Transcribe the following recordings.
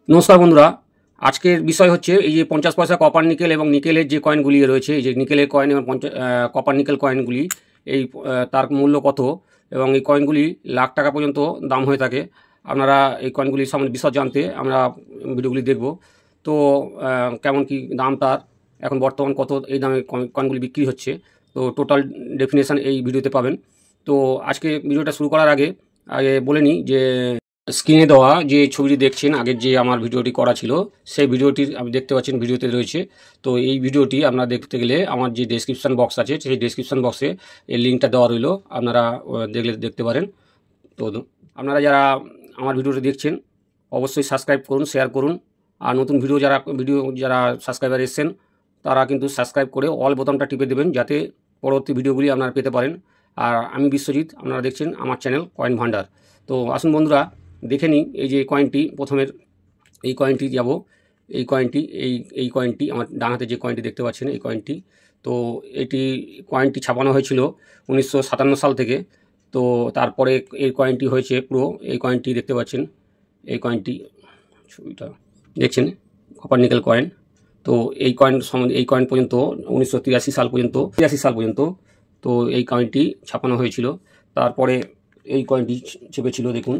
নমস্কার বন্ধুরা, আজকের বিষয় হচ্ছে এই যে 50 পয়সা কপার নিকেল এবং নিকেলের যে কয়েনগুলি রয়েছে, এই যে নিকেলের কয়েন এবং কপার নিকেল কয়েনগুলি, এই তার মূল্য কত এবং এই কয়েনগুলি লাখ টাকা পর্যন্ত দাম হয়ে থাকে। আপনারা এই কয়েনগুলির সম্বন্ধে বিশদ জানতে আমরা ভিডিওগুলি দেখব। তো কেমন কি দাম তার, এখন বর্তমান কত এই দামে কয়েনগুলি বিক্রি হচ্ছে, তো টোটাল ডেফিনেশান এই ভিডিওতে পাবেন। তো আজকে ভিডিওটা শুরু করার আগে বলে নিই যে স্ক্রিনে দেওয়া যে ছবিটি দেখছেন, আগের যে আমার ভিডিওটি করা ছিল সেই ভিডিওটির আপনি দেখতে পাচ্ছেন ভিডিওতে রয়েছে। তো এই ভিডিওটি আপনারা দেখতে গেলে আমার যে ডেসক্রিপশান বক্স আছে সেই ডেসক্রিপশান বক্সে এই লিঙ্কটা দেওয়া রইল, আপনারা দেখতে পারেন। তো আপনারা যারা আমার ভিডিওটি দেখছেন অবশ্যই সাবস্ক্রাইব করুন, শেয়ার করুন। আর নতুন যারা সাবস্ক্রাইবার এসছেন তারা কিন্তু সাবস্ক্রাইব করে অল বোতামটা টিপে দেবেন, যাতে পরবর্তী ভিডিওগুলি আপনারা পেতে পারেন। আর আমি বিশ্বজিৎ, আপনারা দেখছেন আমার চ্যানেল কয়েন ভান্ডার। তো আসুন বন্ধুরা দেখে নিই এই যে কয়েনটি, প্রথমের এই কয়েনটি যাব, এই কয়েনটি আমার ডান হাতে যে কয়েনটি দেখতে পাচ্ছেন এই কয়েনটি। তো কয়েনটি ছাপানো হয়েছিল 1957 সাল থেকে। তো তারপরে এই কয়েনটি হয়েছে পুরো, এই কয়েনটি দেখতে পাচ্ছেন, এই কয়েনটি ছবিটা দেখছেন কপার নিকেল কয়েন। তো এই কয়েন পর্যন্ত 1983 সাল পর্যন্ত তো এই কয়েনটি ছাপানো হয়েছিল। তারপরে এই কয়েনটি চেপেছিল, দেখুন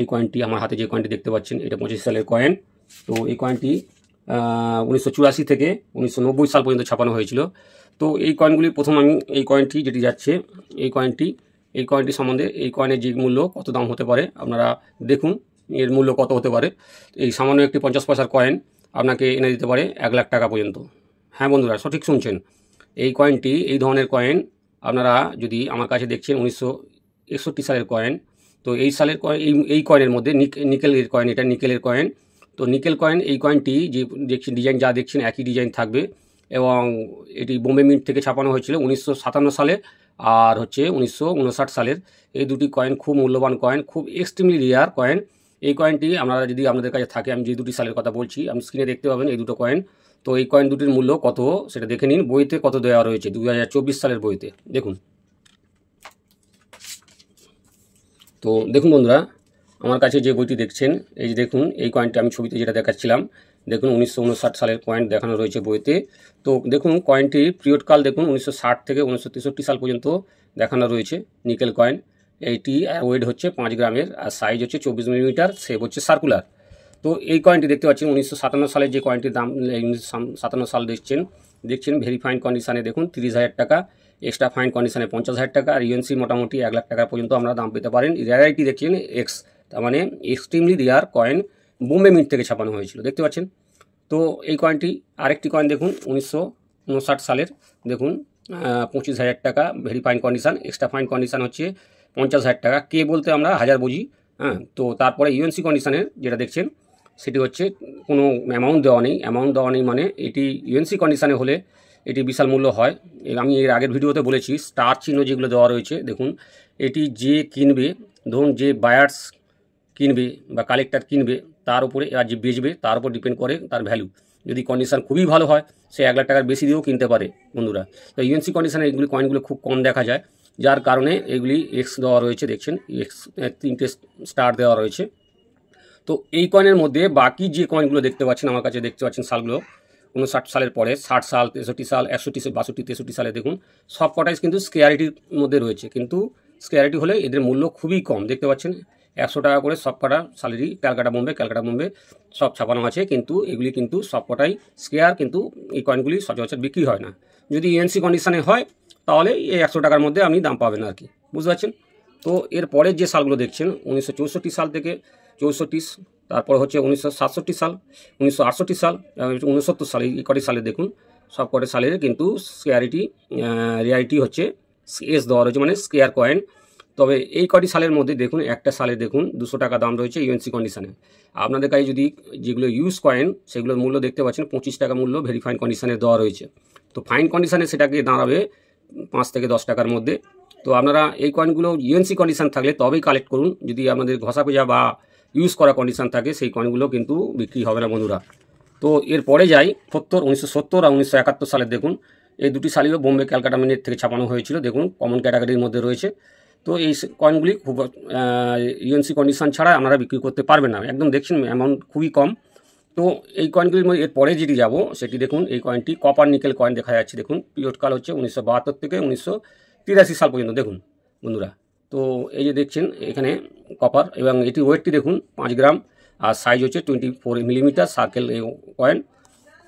এই কয়েনটি আমার হাতে যে কয়েনটি দেখতে পাচ্ছেন এটা 25 সালের কয়েন। তো এই কয়েনটি 1984 থেকে 1990 সাল পর্যন্ত ছাপানো হয়েছিল। তো এই কয়েনগুলি প্রথম আমি এই কয়েনটি যেটি যাচ্ছে এই কয়েনটি সম্বন্ধে, এই কয়েনের যে মূল্য কত দাম হতে পারে আপনারা দেখুন, এর মূল্য কত হতে পারে। এই সামান্য একটি 50 পয়সার কয়েন আপনাকে এনে দিতে পারে 1 লাখ টাকা পর্যন্ত। হ্যাঁ বন্ধুরা, সঠিক শুনছেন। এই কয়েনটি, এই ধরনের কয়েন আপনারা যদি আমার কাছে দেখছেন 1961 সালের কয়েন। তো এই সালের এই কয়েনের মধ্যে নিকেলের কয়েন, এটা নিকেলের কয়েন। তো নিকেল কয়েন, এই কয়েনটি যে দেখছেন ডিজাইন যা দেখছেন একই ডিজাইন থাকবে এবং এটি বোম্বে মিন্ট থেকে ছাপানো হয়েছিল 1957 সালে আর হচ্ছে 1959 সালের। এই দুটি কয়েন খুব মূল্যবান কয়েন, খুব এক্সট্রিমলি রেয়ার কয়েন। এই কয়েনটি আপনারা যদি আপনাদের কাছে থাকে, আমি যে দুটি সালের কথা বলছি আপনি স্ক্রিনে দেখতে পাবেন এই দুটো কয়েন। তো এই কয়েন দুটির মূল্য কত সেটা দেখে নিন, বইতে কত দেওয়া রয়েছে 2024 সালের বইতে দেখুন। তো দেখুন বন্ধুরা, আমার কাছে যে বইটি দেখছেন এই যে দেখুন, এই কয়েনটি আমি ছবিতে যেটা দেখাচ্ছিলাম দেখুন 1959 সালের কয়েন দেখানো রয়েছে বইতে। তো দেখুন কয়েনটির পিরিয়ড কাল দেখুন 1960 থেকে 1963 সাল পর্যন্ত দেখানো রয়েছে। নিকেল কয়েন, এইটি ওয়েট হচ্ছে 5 গ্রামের আর সাইজ হচ্ছে 24 মিলিমিটার, শেপ হচ্ছে সার্কুলার। তো এই কয়েনটি দেখতে পাচ্ছেন 1957 সালের যে কয়েনটির দাম 1957 সাল দেখছেন ভেরি ফাইন কন্ডিশানে দেখুন 30,000 টাকা, এক্সট্রা ফাইন কন্ডিশানে 50,000 টাকা, আর ইউএনসি মোটামুটি 1 লাখ টাকা পর্যন্ত আমরা দাম পেতে পারেন। রেয়ারিটি দেখছেন এক্স, তার মানে extremely rare coin, Bombay mint থেকে ছাপানো হয়েছিল দেখতে পাচ্ছেন। তো এই কয়েনটি, আরেকটি কয়েন দেখুন 1959 সালের দেখুন 25,000 টাকা, very fine condition, extra fine condition হচ্ছে 50,000 টাকা, কে বলতে আমরা হাজার বুঝি। হ্যাঁ, তো তারপরে ইউএনসি কন্ডিশানের যেটা দেখছেন সেটি হচ্ছে কোনো অ্যামাউন্ট দেওয়া নেই, মানে এটি ইউএনসি কন্ডিশানে হলে এটি বিশাল মূল্য হয়। আমি এর আগের ভিডিওতে বলেছি স্টার চিহ্ন যেগুলো দেওয়া রয়েছে দেখুন, এটি যে কিনবে, ধরুন যে বায়ার্স কিনবে বা কালেক্টর কিনবে তার উপরে, আর যে বেচবে তার উপর ডিপেন্ড করে তার ভ্যালু। যদি কন্ডিশান খুবই ভালো হয় সে 1 লাখ টাকার বেশি দিয়েও কিনতে পারে বন্ধুরা। তো ইউএনসি কন্ডিশানে এগুলি কয়েনগুলো খুব কম দেখা যায়, যার কারণে এগুলি এক্স দেওয়া রয়েছে দেখছেন, এক্স 3টে স্টার দেওয়া রয়েছে। তো এই কয়েনের মধ্যে বাকি যে কয়েনগুলো দেখতে পাচ্ছেন আমার কাছে দেখতে পাচ্ছেন সালগুলো 59 সালের পরে 60 সাল, 63 সাল, 61, 62, 63 সালে দেখুন সব কটাই কিন্তু স্কেয়ারিটির মধ্যে রয়েছে, কিন্তু স্কেয়ারিটি হলে এদের মূল্য খুবই কম দেখতে পাচ্ছেন। 100 টাকা করে সব কটা স্যালারি, ক্যালকাটা বোম্বে সব ছাপানো আছে, কিন্তু এগুলি কিন্তু সব কটাই স্কেয়ার, কিন্তু এই কয়েনগুলি সচরাচর বিক্রি হয় না। যদি ইউএনসি কন্ডিশানে হয় তাহলে এই 100 টাকার মধ্যে আপনি দাম পাবেন আর কি, বুঝতে পারছেন। তো এর পরের যে সালগুলো দেখছেন 1964 সাল থেকে 64, তারপর হচ্ছে 1967 সাল, 1968 সাল, 69 সাল, এই কটি সালে দেখুন সব কটি সালের কিন্তু রিয়ারিটি হচ্ছে এস দেওয়া রয়েছে, মানে স্কেয়ার কয়েন। তবে এই কটি সালের মধ্যে দেখুন একটা সালে দেখুন 200 টাকা দাম রয়েছে ইউএনসি কন্ডিশানে। আপনাদের কাছে যদি যেগুলো ইউজ কয়েন সেগুলোর মূল্য দেখতে পাচ্ছেন 25 টাকা মূল্য ভেরি ফাইন কন্ডিশানে দেওয়া রয়েছে। তো ফাইন কন্ডিশানে সেটাকে দাঁড়াবে 5 থেকে 10 টাকার মধ্যে। তো আপনারা এই কয়েনগুলো ইউএনসি কন্ডিশান থাকলে তবেই কালেক্ট করুন, যদি আপনাদের ঘষা পেঁজা বা ইউজ করা কন্ডিশান থাকে সেই কয়েনগুলো কিন্তু বিক্রি হবে না বন্ধুরা। তো এরপরে যাই 1970 আর 1971 সালের দেখুন, এই দুটি সালেও বোম্বে ক্যালকাটা মিন্ট থেকে ছাপানো হয়েছিল দেখুন, কমন ক্যাটাগরির মধ্যে রয়েছে। তো এই কয়েনগুলি খুব ইউএনসি কন্ডিশন ছাড়া আপনারা বিক্রি করতে পারবেন না, একদম দেখছেন অ্যামাউন্ট খুবই কম। তো এই কয়েনগুলির মধ্যে এরপরে যেটি যাব সেটি দেখুন, এই কয়েনটি কপার নিকেল কয়েন দেখা যাচ্ছে। দেখুন পিরিয়ড কাল হচ্ছে 1972 থেকে 1983 সাল পর্যন্ত দেখুন বন্ধুরা। তো এই যে দেখছেন এখানে কপার, এবং এটি ওয়েটটি দেখুন 5 গ্রাম, আর সাইজ হচ্ছে 24 মিলিমিটার সার্কেল এই কয়েন।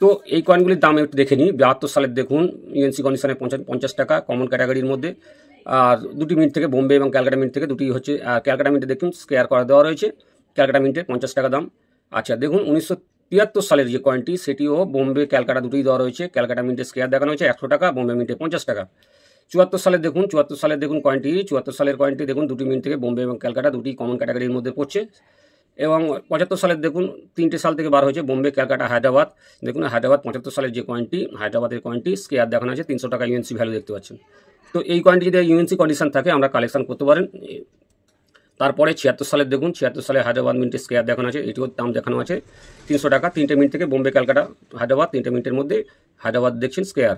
তো এই কয়েনগুলির দাম একটু দেখে নিই। 72 সালের দেখুন ইউএনসি কন্ডিশনে 50 টাকা কমন ক্যাটাগরির মধ্যে, আর দুটি মিনিট থেকে বোম্বে এবং ক্যালকাটা মিন্ট থেকে দুটি হচ্ছে। আর ক্যালকাটা মিন্টে দেখুন স্কেয়ার করা দেওয়া রয়েছে, ক্যালকাটা মিন্টে 50 টাকা দাম। আচ্ছা দেখুন 1973 সালের যে কয়েনটি সেটিও বোম্বে ক্যালকাটা দুটোই দেওয়া রয়েছে, ক্যালকাটা মিন্টে স্কেয়ার দেখানো হয়েছে 100 টাকা, বোম্বে মিন্টে 50 টাকা। 74 সালের দেখুন, 74 সালের দেখুন কয়েনটি, 74 সালের কয়েনটি দেখুন দুটি মিনিট থেকে বোম্বে এবং ক্যালকাটা দুটি কমন ক্যাটাগরির মধ্যে পড়ছে। এবং 75 সালের দেখুন 3টে সাল থেকে বার হয়েছে বোম্বে ক্যালকাটা হায়দ্রাবাদ। দেখুন হায়দ্রাবাদ 75 সালের যে কয়েনটি, হায়দ্রাবাদের কয়েনটি স্কেয়ার দেখানো আছে 300 টাকা ইউএনসি ভ্যালু দেখতে পাচ্ছেন। তো এই কয়েনটি যদি ইউএনসি কন্ডিশন থাকে আমরা কালেকশন করতে পারেন। তারপরে 76 সালের দেখুন, 76 সালে হায়দ্রাবাদ মিন্টে স্কেয়ার দেখানো আছে, এটিও দাম দেখানো আছে 300 টাকা। 3টে মিনিট থেকে বোম্বে ক্যালকাটা হায়দ্রাবাদ, 3টে মিনিটের মধ্যে হায়দ্রাবাদ দেখছেন স্কেয়ার।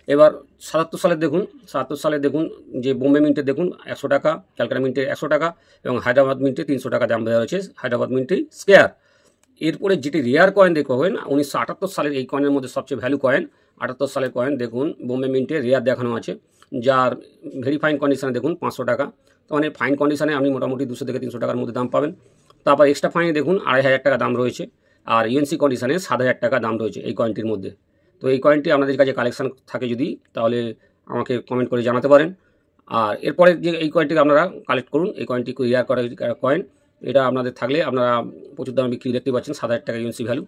এবার 77 সালের দেখুন, 77 সালে দেখুন যে বোম্বে মিন্টে দেখুন 100 টাকা, ক্যালকাটা মিন্টে 100 টাকা, এবং হায়দ্রাবাদ মিন্টে 300 টাকা দাম দেওয়া হয়েছে, হায়দ্রাবাদ মিন্টেই স্কেয়ার। এরপরে যেটি রেয়ার কয়েন দেখবেন 1978 সালের এই কয়েনের মধ্যে সবচেয়ে ভ্যালু কয়েন 78 সালের কয়েন দেখুন বোম্বে মিন্টে রেয়ার দেখানো আছে, যার ভেরি ফাইন কন্ডিশনে দেখুন 500 টাকা। তো মানে ফাইন কন্ডিশনে আপনি মোটামুটি 200 থেকে 300 টাকার মধ্যে দাম পাবেন। তারপর এক্সট্রা ফাইনে দেখুন 2500 টাকা দাম রয়েছে, আর ইউএনসি কন্ডিশনে 7000 টাকা দাম রয়েছে এই কয়েনটির মধ্যে। তো এই কয়েনটি আপনাদের কাছে কালেকশন থাকে যদি তাহলে আমাকে কমেন্ট করে জানাতে পারেন। আর এরপরে যে এই কয়েনটিকে আপনারা কালেক্ট করুন, এই কয়েনটি রেয়ার করা কয়েন, এটা আপনাদের থাকলে আপনারা প্রচুর দামে বিক্রি দেখতে পাচ্ছেন, 7000 টাকা ইউএনসি ভ্যালু।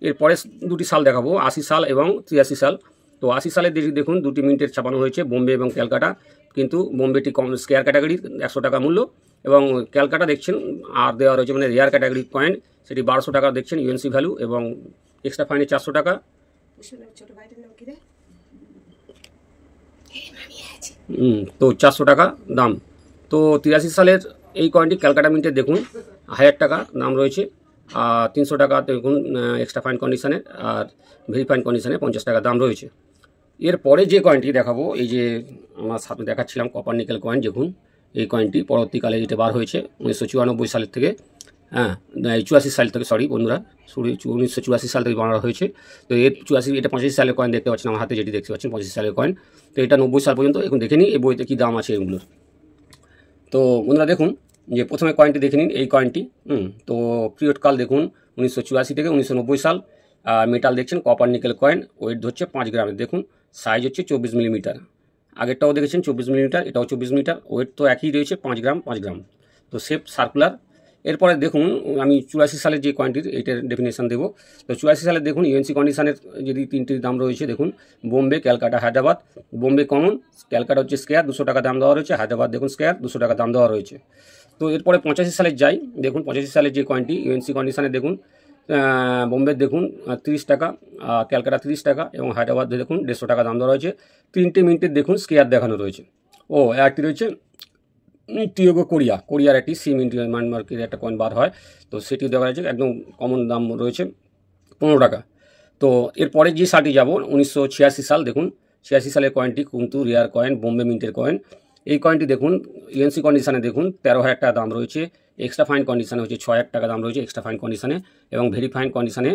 এরপরে দুটি সাল দেখাবো, 80 সাল এবং 83 সাল। তো 80 সালের দেখুন দুটি মিনিটের ছাপানো হয়েছে বোম্বে এবং ক্যালকাটা, কিন্তু বোম্বেটি কম স্কেয়ার ক্যাটাগরি 100 টাকা মূল্য, এবং ক্যালকাটা দেখছেন আর দেওয়া রয়েছে মানে রেয়ার ক্যাটাগরির কয়েন, সেটি 1200 টাকা দেখছেন ইউএনসি ভ্যালু, এবং এক্সট্রা ফাইনে 400 টাকা। তো 400 টাকা দাম। তো 83 সালের এই কয়েনটি ক্যালকাটা মিন্টে দেখুন 1000 টাকা দাম রয়েছে, আর 300 টাকা দেখুন এক্সট্রা ফাইন কন্ডিশনের, আর ভেরি ফাইন কন্ডিশনে 50 টাকা দাম রয়েছে। এরপরে যে কয়েনটি দেখাবো, এই যে আমার সাথে দেখাচ্ছিলাম কপার নিকেল কয়েন, দেখুন এই কয়েনটি পরবর্তীকালে যেটা বার হয়েছে 1994 সালের থেকে, 84 সাল থেকে, সরি বন্ধুরা, 1984 সাল থেকে বানানো হয়েছে। তো এর 84, এটা 85 সালের কয়েন দেখতে পাচ্ছেন আমার হাতে, যেটি দেখতে পাচ্ছেন 85 সালের কয়েন। তো এটা 90 সাল পর্যন্ত। এখন দেখে নিই এই বইতে কী দাম আছে এগুলোর। তো বন্ধুরা দেখুন যে প্রথমে কয়েনটি দেখে নিন, এই কয়েনটি। তো পিরিয়ড কাল দেখুন 1984 থেকে 1990 সাল। মেটাল দেখছেন কপার নিকেল কয়েন, ওয়েট হচ্ছে 5 গ্রামের, দেখুন সাইজ হচ্ছে 24 মিলিমিটার। আগেরটাও দেখেছেন 24 মিলিমিটার, এটাও 24 মিলিমিটার, ওয়েট তো একই রয়েছে 5 গ্রাম 5 গ্রাম। তো শেপ সার্কুলার। এরপরে দেখুন আমি 84 সালের যে কয়েনটির এইটার ডেফিনেশন দেবো। তো 84 সালে দেখুন ইউএনসি কন্ডিশনের যদি তিনটির দাম রয়েছে দেখুন, বোম্বে ক্যালকাটা হায়দ্রাবাদ। বোম্বে কমন, ক্যালকাটা হচ্ছে স্কেয়ার 200 টাকা দাম দেওয়া রয়েছে, হায়দ্রাবাদ দেখুন স্কেয়ার 200 টাকা দাম দেওয়া রয়েছে। তো এরপরে 85 সালের যাই, দেখুন 85 সালের যে কয়েনটি ইউএনসি কন্ডিশনে দেখুন বোম্বে দেখুন 30 টাকা, ক্যালকাটা 30 টাকা, এবং হায়দ্রাবাদ দেখুন 150 টাকা দাম দেওয়া রয়েছে। 3টে মিনিটের দেখুন স্কেয়ার দেখানো রয়েছে। ও একটি রয়েছে টিওগো কোরিয়ার একটি সিম ইন্ডিয়ান মার্কের একটা কয়েন বার হয়, তো সেটি দেখা যাচ্ছে একদম কমন দাম রয়েছে 15 টাকা। তো এরপরে যে সালটি যাব 1986 সাল, দেখুন 86 সালের কয়েনটি কিন্তু রেয়ার কয়েন, বোম্বে মিন্টের কয়েন। এই কয়েনটি দেখুন ইউএনসি কন্ডিশনে দেখুন 13,000 টাকা দাম রয়েছে, এক্সট্রা ফাইন কন্ডিশনে হচ্ছে 6,000 টাকা দাম রয়েছে এক্সট্রা ফাইন কন্ডিশনে, এবং ভেরি ফাইন কন্ডিশনে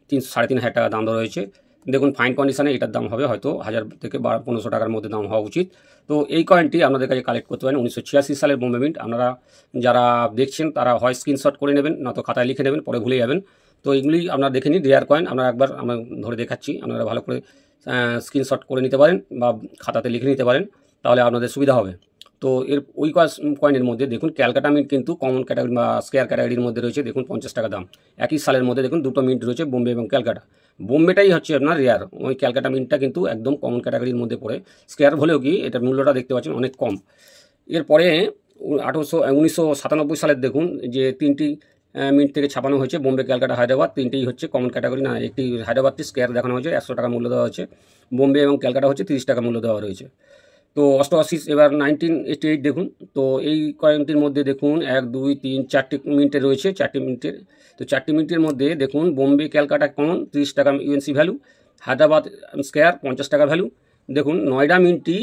3,500 টাকা দাম রয়েছে। দেখুন ফাইন কন্ডিশনে এটার দাম হবে হয়তো 1000 থেকে 1500 টাকার মধ্যে দাম হওয়া উচিত। তো এই কয়েনটি আপনাদের কাছে কালেক্ট করতে পারেন 1986 সালের বোম্বে মিন্ট। আপনারা যারা দেখছেন তারা হয় স্ক্রিনশট করে নেবেন, নয়তো খাতায় লিখে নেবেন, পরে ভুলে যাবেন। তো এইগুলি আপনারা দেখে নিন, রেয়ার কয়েন। আমরা একবার আমরা ধরে দেখাচ্ছি, আপনারা ভালো করে স্ক্রিনশট করে নিতে পারেন বা খাতাতে লিখে নিতে পারেন, তাহলে আপনাদের সুবিধা হবে। তো এর ওই কয়েনের মধ্যে দেখুন ক্যালকাটা মিন্ট কিন্তু কমন ক্যাটাগরি বা স্কেয়ার ক্যাটাগরির মধ্যে রয়েছে, দেখুন 50 টাকা দাম। একই সালের মধ্যে দেখুন দুটো মিন্ট রয়েছে, বোম্বে এবং ক্যালকাটা। বোম্বেটাই হচ্ছে আপনার রেয়ার, ওই ক্যালকাটা মিন্টটা কিন্তু একদম কমন ক্যাটাগরির মধ্যে পড়ে। স্কেয়ার হলেও কি এটার মূল্যটা দেখতে পাচ্ছেন অনেক কম। এরপরে 1997 সালের দেখুন যে 3টি মিন্ট থেকে ছাপানো হয়েছে, বোম্বে ক্যালকাটা হায়দ্রাবাদ, 3টেই হচ্ছে কমন ক্যাটাগরি, না একটি হায়দ্রাবাদটি স্কেয়ার দেখানো হয়েছে 100 টাকা মূল্য দেওয়া হচ্ছে, বোম্বে এবং ক্যালকাটা হচ্ছে 30 টাকা মূল্য দেওয়া রয়েছে। তো 88 এবার 1988 দেখুন, তো এই কয়েনটির মধ্যে দেখুন 1 2 3 4টে মিনিটে রয়েছে, 4টে মিনিটের। তো 4টে মিনিটের মধ্যে দেখুন বোম্বে ক্যালকাটা কমন 30 টাকা ইউএনসি ভ্যালু, হায়দ্রাবাদ স্কেয়ার 50 টাকা ভ্যালু। দেখুন নয়ডা মিন্টটি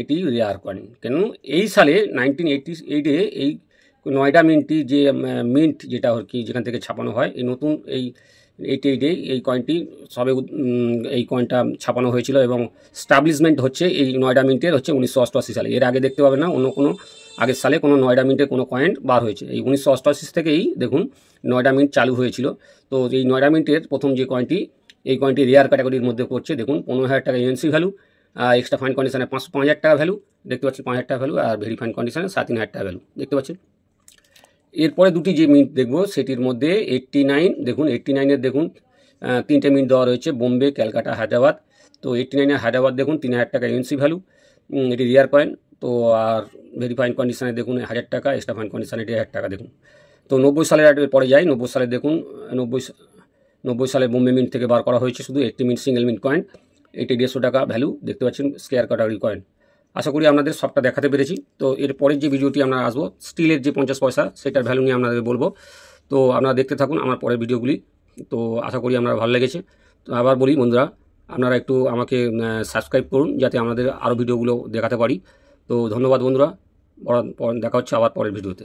এটি রেয়ার কয়েন। কেন এই সালে 1988-এ এই নয়ডা মিন্টটি যে মিন্ট যেটা আর কি যেখান থেকে ছাপানো হয়, এই নতুন এই 88-এ এই কয়েনটি সবে এই কয়েনটা ছাপানো হয়েছিল এবং স্টাবলিশমেন্ট হচ্ছে এই নয়ডা মিন্টের হচ্ছে 1988 সালে। এর আগে দেখতে পাবেন না অন্য কোনো আগের সালে কোনো নয়ডা মিন্টের কোনো কয়েন বার হয়েছে। এই 1988 থেকেই দেখুন নয়ডা মিন্ট চালু হয়েছিল। তো এই নয়ডা মিন্টের প্রথম যে কয়েনটি, এই কয়েনটি রেয়ার ক্যাটাগরির মধ্যে পড়ছে। দেখুন 15,000 টাকা ইউএনসি ভ্যালু, এক্সট্রা ফাইন কন্ডিশনে 5,000 টাকা ভ্যালু দেখতে পাচ্ছেন, 5,000 টাকা ভ্যালু, আর ভেরি ফাইন কন্ডিশনে 3,500 টাকা ভ্যালু দেখতে পাচ্ছেন। এরপরে দুটি যে মিন্ট দেখব সেটির মধ্যে 89, দেখুন 89-এর দেখুন 3টে মিন্ট দেওয়া রয়েছে, বোম্বে, ক্যালকাটা, হায়দ্রাবাদ। তো 89-এর হায়দ্রাবাদ দেখুন 3,000 টাকা ইউএনসি ভ্যালু, এটি রিয়ার কয়েন। তো আর ভেরি ফাইন কন্ডিশনে দেখুন 1,000 টাকা, এক্সট্রা ফাইন কন্ডিশনে 1,000 টাকা দেখুন। তো 90 সালের পরে যাই, 90 সালে দেখুন 90 সালে বোম্বে মিন্ট থেকে বার করা হয়েছে শুধু 80 মিন্ট সিঙ্গেল মিন্ট কয়েন, এটি 150 টাকা ভ্যালু দেখতে পাচ্ছেন, স্কেয়ার ক্যাটাগরি কয়েন। আশা করি আপনাদের সবটা দেখাতে পেরেছি। তো এর পরের যে ভিডিওটি আমরা আসবো স্টিলের যে 50 পয়সা সেটার ভ্যালু নিয়ে আপনাদের বলবো। তো আপনারা দেখতে থাকুন আমার পরের ভিডিওগুলি। তো আশা করি আপনার ভালো লেগেছে। তো আবার বলি বন্ধুরা, আপনারা একটু আমাকে সাবস্ক্রাইব করুন যাতে আমাদের আরও ভিডিওগুলো দেখাতে পারি। তো ধন্যবাদ বন্ধুরা, দেখা হচ্ছে আবার পরের ভিডিওতে।